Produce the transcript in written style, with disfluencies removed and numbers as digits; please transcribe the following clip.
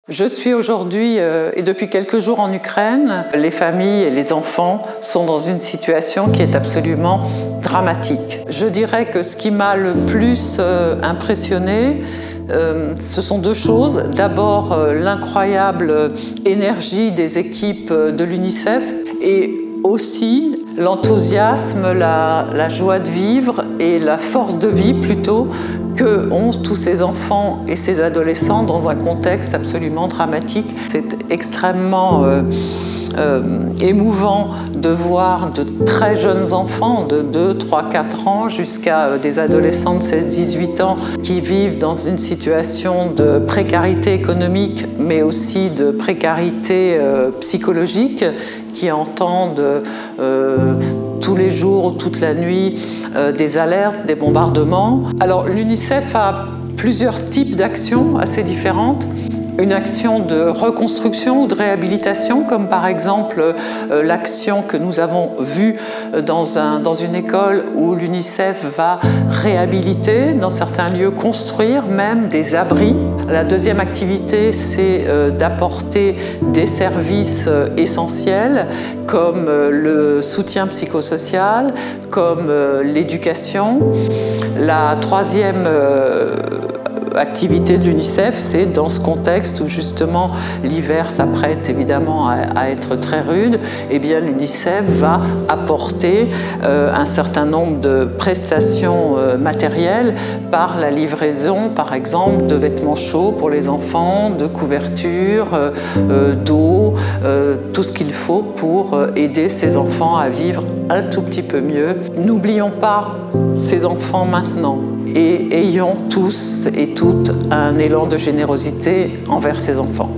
Je suis aujourd'hui et depuis quelques jours en Ukraine. Les familles et les enfants sont dans une situation qui est absolument dramatique. Je dirais que ce qui m'a le plus impressionné, ce sont deux choses. D'abord, l'incroyable énergie des équipes de l'UNICEF et aussi l'enthousiasme, la joie de vivre et la force de vie plutôt que ont tous ces enfants et ces adolescents dans un contexte absolument dramatique. C'est extrêmement émouvant de voir de très jeunes enfants de 2, 3, 4 ans jusqu'à des adolescents de 16, 18 ans qui vivent dans une situation de précarité économique mais aussi de précarité psychologique, qui entendent tous les jours ou toute la nuit des alertes, des bombardements. Alors l'UNICEF a plusieurs types d'actions assez différentes. Une action de reconstruction ou de réhabilitation, comme par exemple l'action que nous avons vue dans une école où l'UNICEF va réhabiliter, dans certains lieux construire même des abris. La deuxième activité, c'est d'apporter des services essentiels comme le soutien psychosocial, comme l'éducation. La troisième activité de l'UNICEF, c'est dans ce contexte où justement l'hiver s'apprête évidemment à être très rude, eh bien l'UNICEF va apporter un certain nombre de prestations matérielles par la livraison, par exemple, de vêtements chauds pour les enfants, de couvertures, d'eau, tout ce qu'il faut pour aider ces enfants à vivre un tout petit peu mieux. N'oublions pas ces enfants maintenant et ayons tous et toutes un élan de générosité envers ces enfants.